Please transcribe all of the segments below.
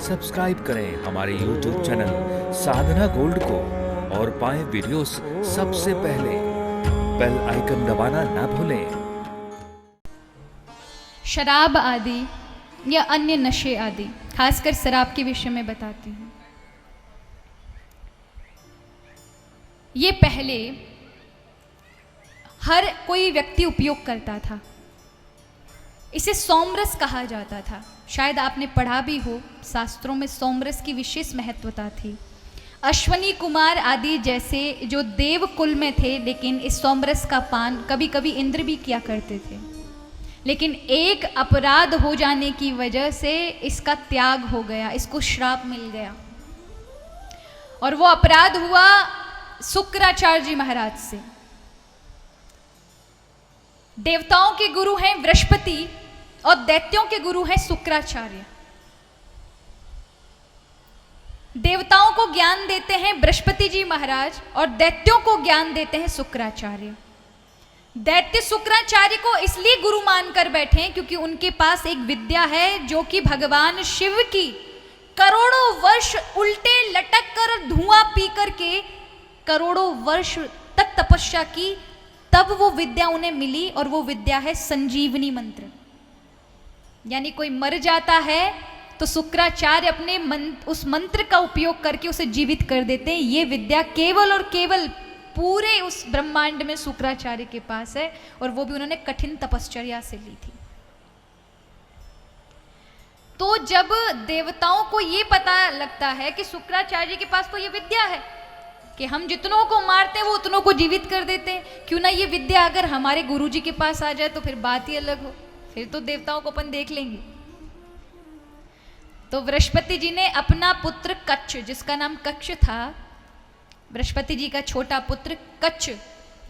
Subscribe करें हमारे YouTube channel साधना gold को और पाएं वीडियोस सबसे पहले। बेल आइकन दबाना ना भूलें। शराब आदि या अन्य नशे आदि, खासकर शराब के विषय में बताती हूँ। ये पहले हर कोई व्यक्ति उपयोग करता था। इसे सोमरस कहा जाता था। शायद आपने पढ़ा भी हो, शास्त्रों में सोमरस की विशेष महत्वता थी। अश्वनी कुमार आदि जैसे जो देव कुल में थे, लेकिन इस सोमरस का पान कभी कभी इंद्र भी किया करते थे। लेकिन एक अपराध हो जाने की वजह से इसका त्याग हो गया, इसको श्राप मिल गया। और वो अपराध हुआ शुक्राचार्य जी महाराज से। देवताओं के गुरु हैं बृहस्पति और दैत्यों के गुरु हैं शुक्राचार्य। देवताओं को ज्ञान देते हैं बृहस्पति जी महाराज और दैत्यों को ज्ञान देते हैं शुक्राचार्य। दैत्य शुक्राचार्य को इसलिए गुरु मानकर बैठे हैं क्योंकि उनके पास एक विद्या है जो कि भगवान शिव की करोड़ों वर्ष उल्टे लटक कर धुआं पी करके करोड़ों वर्ष तक तपस्या की, तब वो विद्या उन्हें मिली। और वो विद्या है संजीवनी मंत्र। यानी कोई मर जाता है तो शुक्राचार्य अपने उस मंत्र का उपयोग करके उसे जीवित कर देते हैं। ये विद्या केवल और केवल पूरे उस ब्रह्मांड में शुक्राचार्य के पास है, और वो भी उन्होंने कठिन तपश्चर्या से ली थी। तो जब देवताओं को ये पता लगता है कि शुक्राचार्य के पास तो ये विद्या है कि हम जितनों को मारते हैं वो उतनों को जीवित कर देते हैं, क्यों ना ये विद्या अगर हमारे गुरुजी के पास आ जाए तो फिर बात ही अलग हो, फिर तो देवताओं को अपन देख लेंगे। तो बृहस्पति जी ने अपना पुत्र कच्छ, जिसका नाम कच्छ था, बृहस्पति जी का छोटा पुत्र कच्छ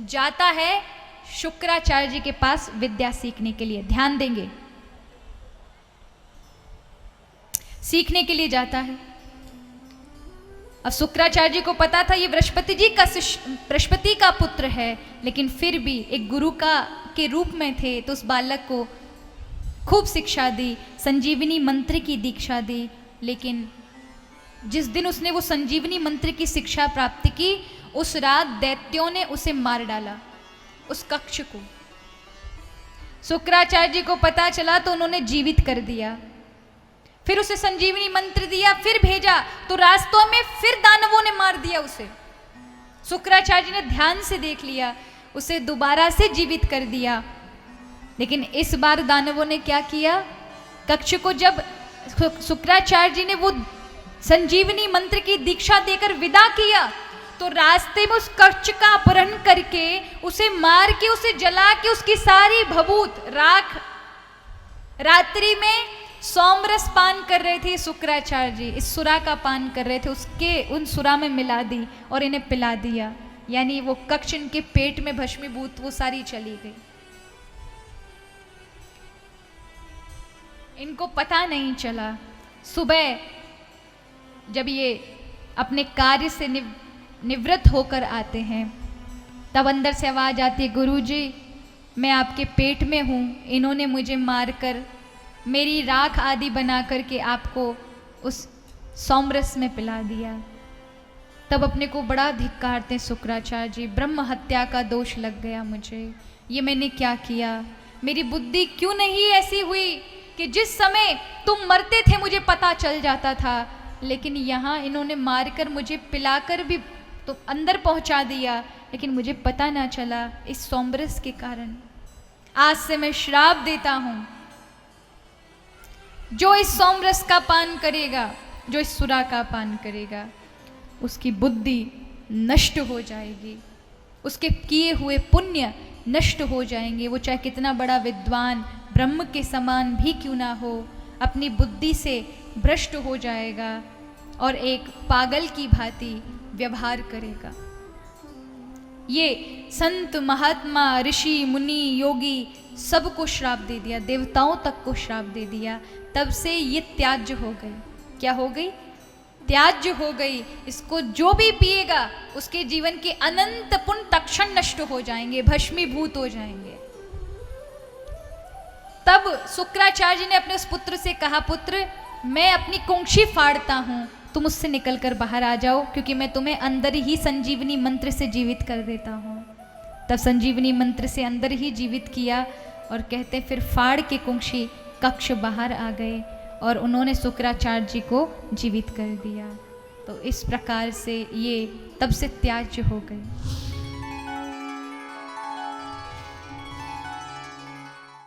जाता है शुक्राचार्य जी के पास विद्या सीखने के लिए। ध्यान देंगे, सीखने के लिए जाता है। अब शुक्राचार्य जी को पता था ये बृहस्पति का पुत्र है, लेकिन फिर भी एक गुरु के रूप में थे तो उस बालक को खूब शिक्षा दी, संजीवनी मंत्र की दीक्षा दी। लेकिन जिस दिन उसने वो संजीवनी मंत्र की शिक्षा प्राप्त की, उस रात दैत्यों ने उसे मार डाला, उस कक्ष को। शुक्राचार्य जी को पता चला तो उन्होंने जीवित कर दिया। फिर उसे संजीवनी मंत्र दिया, फिर भेजा तो रास्तों में फिर दानवों ने मार दिया उसे। शुक्राचार्य जी ने ध्यान से देख लिया, उसे दोबारा से जीवित कर दिया। लेकिन इस बार दानवों ने क्या किया, कक्ष को जब शुक्राचार्य जी ने वो संजीवनी मंत्र की दीक्षा देकर विदा किया तो रास्ते में उस कक्ष का अपहरण करके उसे मार के उसे जला के उसकी सारी भभूत राख, रात्रि में सोमरस पान कर रहे थे शुक्राचार्य जी, इस सुरा का पान कर रहे थे, उसके उन सुरा में मिला दी और इन्हें पिला दिया। यानी वो कक्ष इनके पेट में भस्मीभूत वो सारी चली गई। इनको पता नहीं चला। सुबह जब ये अपने कार्य से निवृत्त होकर आते हैं तब अंदर से आवाज आती है, गुरुजी मैं आपके पेट में हूँ, इन्होंने मुझे मारकर मेरी राख आदि बना करके आपको उस सोमरस में पिला दिया। तब अपने को बड़ा धिक्कारते शुक्राचार्य जी, ब्रह्म हत्या का दोष लग गया मुझे, ये मैंने क्या किया, मेरी बुद्धि क्यों नहीं ऐसी हुई कि जिस समय तुम मरते थे मुझे पता चल जाता था, लेकिन यहाँ इन्होंने मारकर मुझे पिलाकर भी तो अंदर पहुँचा दिया, लेकिन मुझे पता ना चला इस सोमरस के कारण। आज से मैं श्राप देता हूँ, जो इस सोमरस का पान करेगा, जो इस सुरा का पान करेगा, उसकी बुद्धि नष्ट हो जाएगी, उसके किए हुए पुण्य नष्ट हो जाएंगे। वो चाहे कितना बड़ा विद्वान ब्रह्म के समान भी क्यों ना हो, अपनी बुद्धि से भ्रष्ट हो जाएगा और एक पागल की भांति व्यवहार करेगा। ये संत महात्मा ऋषि मुनि योगी सबको श्राप दे दिया, देवताओं तक को श्राप दे दिया। तब से ये त्याज्य हो गई। क्या हो गई? त्याज्य हो गई। इसको जो भी पिएगा उसके जीवन के अनंत पुण्य तत्क्षण नष्ट हो जाएंगे, भस्मीभूत हो जाएंगे। तब शुक्राचार्य जी ने अपने उस पुत्र से कहा, पुत्र मैं अपनी कुंक्षी फाड़ता हूँ, तुम उससे निकल कर बाहर आ जाओ, क्योंकि मैं तुम्हें अंदर ही संजीवनी मंत्र से जीवित कर देता हूँ। तब संजीवनी मंत्र से अंदर ही जीवित किया और कहते फिर फाड़ के कुंक्षी कक्ष बाहर आ गए और उन्होंने शुक्राचार्य जी को जीवित कर दिया। तो इस प्रकार से ये तब से त्याज्य हो गए।